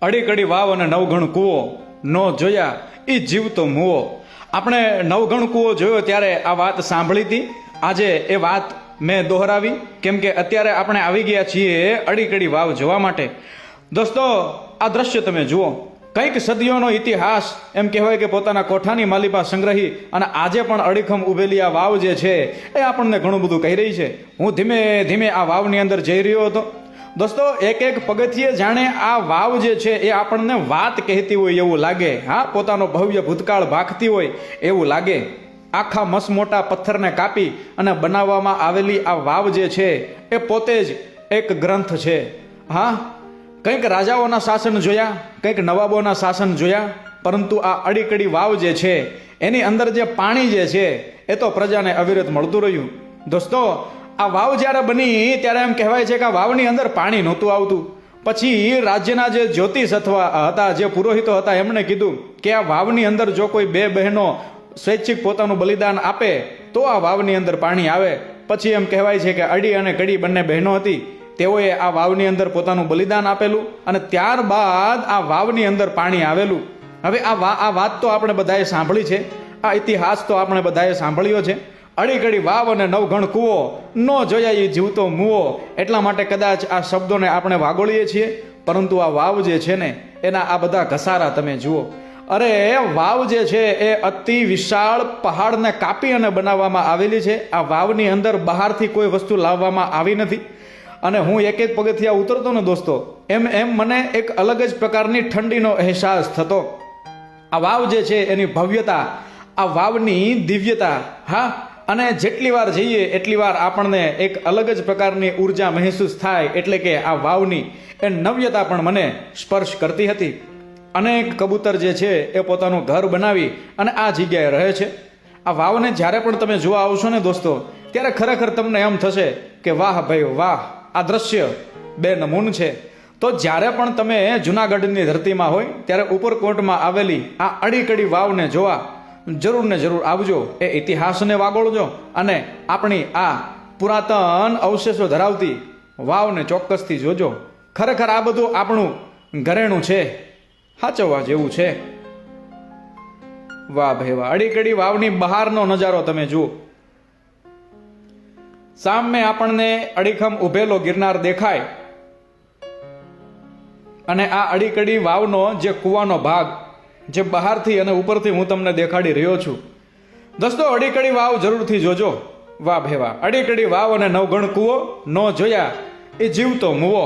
અડીકડી વાવ અને નવઘણ કૂવો નો જોયા એ જીવતો મૂવો. આપણે નવઘણ કૂવો જોયો ત્યારે આ વાત સાંભળી હતી. આજે એ વાત મેં દોહરાવી કેમ કે અત્યારે આપણે આવી ગયા છીએ અડીકડી વાવ જોવા માટે. દોસ્તો, આ દ્રશ્ય તમે જુઓ, કંઈક સદીઓનો ઇતિહાસ એમ કહેવાય કે પોતાના કોઠાની માલિપા સંગ્રહી અને આજે પણ અડીખમ ઉભેલી આ વાવ જે છે એ આપણને ઘણું બધું કહી રહી છે. હું ધીમે ધીમે આ વાવની અંદર જઈ રહ્યો હતો. દોસ્તો, એક એક પગથિયે જાણે આ વાવ જે છે એ આપણને વાત કહેતી હોય એવું લાગે. હા, પોતાનો ભવ્ય ભૂતકાળ ભાખતી હોય એવું લાગે. આખા મસમોટા પથ્થરને કાપી અને બનાવવામાં આવેલી આ વાવ જે છે એ પોતે જ એક ગ્રંથ છે. હા, કંઈક રાજાઓના શાસન જોયા, કંઈક નવાબોના શાસન જોયા, પરંતુ આ અડીકડી વાવ જે છે એની અંદર જે પાણી જે છે એ તો પ્રજાને અવિરત મળતું રહ્યું. દોસ્તો, આ વાવ જ્યારે બની ત્યારે એમ કહેવાય છે કે આ વાવની અંદર પાણી નહોતું આવતું. પછી રાજ્યના જે જ્યોતિષ હતા, જે પુરોહિતો હતા, એમણે કીધું કે આ વાવની અંદર જો કોઈ બે બહેનો સ્વૈચ્છિક પોતાનું બલિદાન આપે તો આ વાવની અંદર પાણી આવે. પછી એમ કહેવાય છે કે અડી અને કડી બંને બહેનો હતી, તેઓએ આ વાવની અંદર પોતાનું બલિદાન આપેલું અને ત્યારબાદ આ વાવની અંદર પાણી આવેલું. હવે આ વાત તો આપણે બધાએ સાંભળી છે, આ ઇતિહાસ તો આપણે બધાએ સાંભળ્યો છે. અડીકડી વાવ અને નવઘણ કૂવો નો જોયા એ જીવતો મૂવો. એટલા માટે કદાચ આ શબ્દોને આપણે વાગોળીએ છીએ, પરંતુ આ વાવ જે છે ને એના આ બધા ઘસારા તમે જુઓ. અરે, વાવ જે છે એ અતિ વિશાળ પહાડને કાપી અને બનાવવામાં આવેલી છે. આ વાવની અંદર બહારથી કોઈ વસ્તુ લાવવામાં આવી નથી. અને હું એક એક પગથિયા ઉતરતો ને દોસ્તો, એમ મને એક અલગ જ પ્રકારની ઠંડીનો અહેસાસ થતો. આ વાવ જે છે એની ભવ્યતા, આ વાવની દિવ્યતા, હા, અને જેટલી વાર જઈએ એટલી વાર આપણને એક અલગ જ પ્રકારની ઉર્જા મહેસૂસ થાય. એટલે કે આ વાવની એ નવ્યતા પણ મને સ્પર્શ કરતી હતી. અનેક કબૂતર જે છે એ પોતાનું ઘર બનાવી અને આ જગ્યાએ રહે છે. આ વાવને જ્યારે પણ તમે જોવા આવશો ને દોસ્તો, ત્યારે ખરેખર તમને એમ થશે કે વાહ ભાઈ વાહ, આ દ્રશ્ય બે નમૂન છે. તો જ્યારે પણ તમે જુનાગઢની ધરતીમાં હોય ત્યારે ઉપરકોટમાં આવેલી આ અડીકડી વાવને જોવા જરૂર ને જરૂર આવજો. એ ઇતિહાસને વાગોળજો અને આપણી આ પુરાતન અવશેષો ધરાવતી વાવને ચોક્કસથી જોજો. ખરેખર આ બધું આપણું ઘરેણું છે, સાચવવા જેવું છે. વાહ ભાઈ વાહ. અડીકડી વાવની બહારનો નજારો તમે જુઓ. સામે આપણને અડીખમ ઉભેલો ગિરનાર દેખાય અને આ અડીકડી વાવનો જે કૂવાનો ભાગ જે બહારથી અને ઉપરથી હું તમને દેખાડી રહ્યો છું. દોસ્તો, અડીકડી વાવ જરૂરથી જોજો. વાહ ભાઈ વાહ. અડીકડી વાવ અને નવઘણ કૂવો નો જોયા એ જીવતો મૂવો.